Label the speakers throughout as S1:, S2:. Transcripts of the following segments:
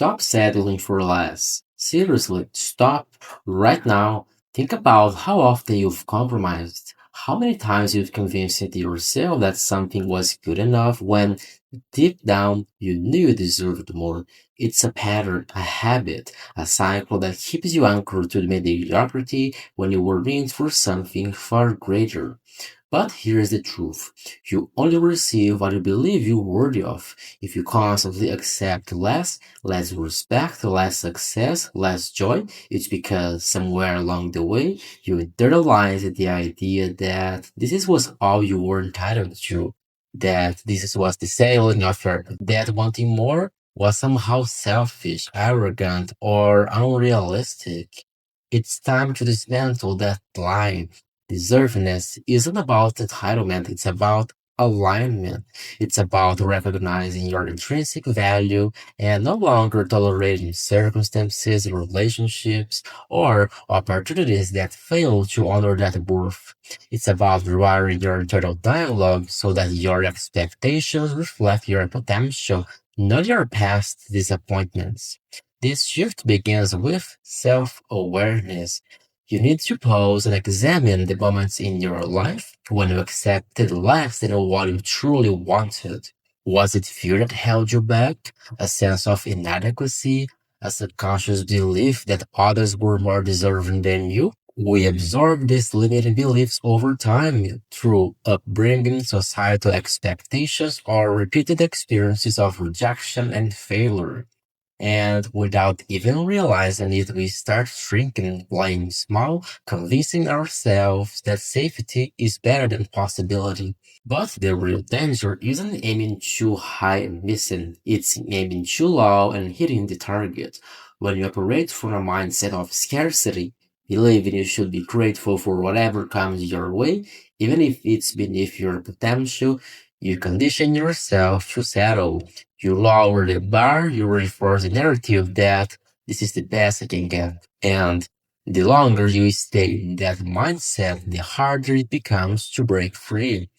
S1: Stop settling for less. Seriously, stop right now. Think about how often you've compromised. How many times you've convinced yourself that something was good enough when deep down you knew you deserved more. It's a pattern, a habit, a cycle that keeps you anchored to the mediocrity when you were meant for something far greater. But here's the truth. You only receive what you believe you're worthy of. If you constantly accept less respect, less success, less joy, it's because somewhere along the way you internalized the idea that was all you were entitled to, that was the ceiling of your, that wanting more was somehow selfish, arrogant, or unrealistic. It's time to dismantle that lie. Deservingness isn't about entitlement, it's about alignment. It's about recognizing your intrinsic value and no longer tolerating circumstances, relationships, or opportunities that fail to honor that worth. It's about rewiring your internal dialogue so that your expectations reflect your potential, not your past disappointments. This shift begins with self awareness. You need to pause and examine the moments in your life when you accepted less than what you truly wanted. Was it fear that held you back? A sense of inadequacy? A subconscious belief that others were more deserving than you? We absorb these limiting beliefs over time through upbringing, societal expectations, or repeated experiences of rejection and failure. And without even realizing it, we start shrinking, playing small, convincing ourselves that safety is better than possibility. But the real danger isn't aiming too high and missing, it's aiming too low and hitting the target. When you operate from a mindset of scarcity, believing you should be grateful for whatever comes your way, even if it's beneath your potential, you condition yourself to settle. You lower the bar, you reinforce the narrative that this is the best I can get. And the longer you stay in that mindset, the harder it becomes to break free.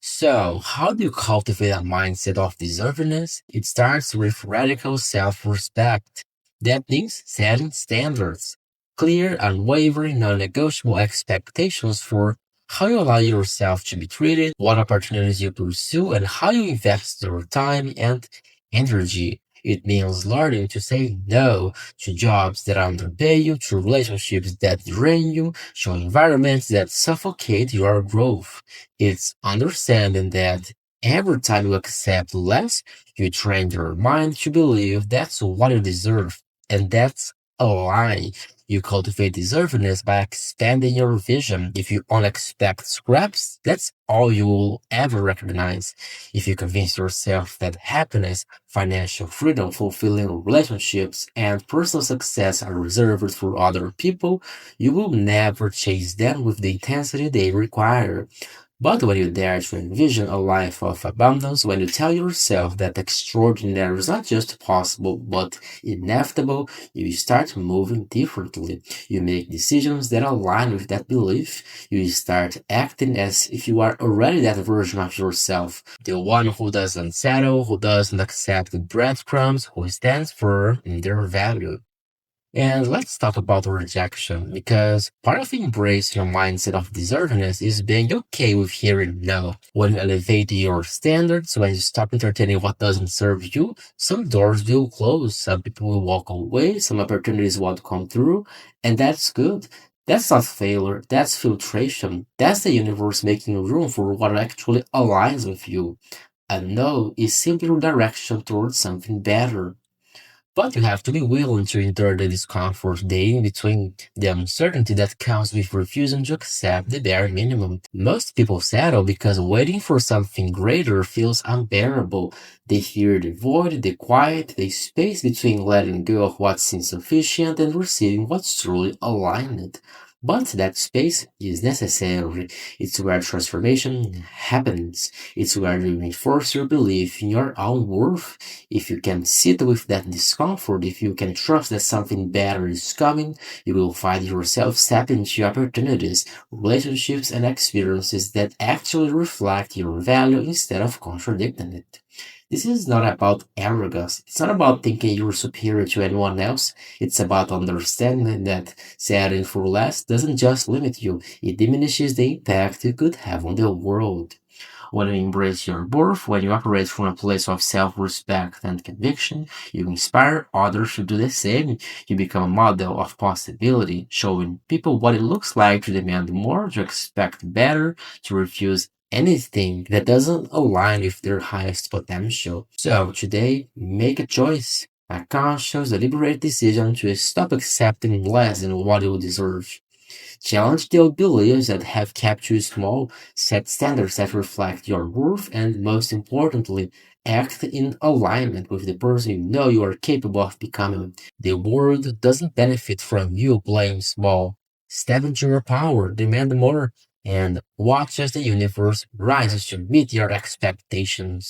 S1: So, how do you cultivate a mindset of deservingness? It starts with radical self respect. That means setting standards, clear, unwavering, non negotiable expectations for how you allow yourself to be treated, what opportunities you pursue, and how you invest your time and energy. It means learning to say no to jobs that underpay you, to relationships that drain you, to environments that suffocate your growth. It's understanding that every time you accept less, you train your mind to believe that's what you deserve. And that's a lie. You cultivate deservedness by expanding your vision. If you only expect scraps, that's all you will ever recognize. If you convince yourself that happiness, financial freedom, fulfilling relationships, and personal success are reserved for other people, you will never chase them with the intensity they require. But when you dare to envision a life of abundance, when you tell yourself that extraordinary is not just possible but inevitable, you start moving differently. You make decisions that align with that belief. You start acting as if you are already that version of yourself. The one who doesn't settle, who doesn't accept the breadcrumbs, who stands firm in their value. And let's talk about rejection, because part of embracing a mindset of deservedness is being okay with hearing no. When you elevate your standards, when you stop entertaining what doesn't serve you, some doors will close, some people will walk away, some opportunities won't come through, and that's good. That's not failure, that's filtration. That's the universe making room for what actually aligns with you. A no is simply redirection towards something better. But you have to be willing to endure the discomfort, the in between, the uncertainty that comes with refusing to accept the bare minimum. Most people settle because waiting for something greater feels unbearable. They fear the void, the quiet, the space between letting go of what's insufficient and receiving what's truly aligned. But that space is necessary. It's where transformation happens. It's where you reinforce your belief in your own worth. If you can sit with that discomfort, if you can trust that something better is coming, you will find yourself stepping into opportunities, relationships, and experiences that actually reflect your value instead of contradicting it. This is not about arrogance. It's not about thinking you're superior to anyone else. It's about understanding that settling for less doesn't just limit you, it diminishes the impact you could have on the world. When you embrace your worth, when you operate from a place of self respect and conviction, you inspire others to do the same. You become a model of possibility, showing people what it looks like to demand more, to expect better, to refuse anything that doesn't align with their highest potential. So today, make a choice. A conscious, deliberate decision to stop accepting less than what you deserve. Challenge the beliefs that have kept you small, set standards that reflect your worth, and most importantly, act in alignment with the person you know you are capable of becoming. The world doesn't benefit from you playing small. Step into your power, demand more, and watch as the universe rises to meet your expectations.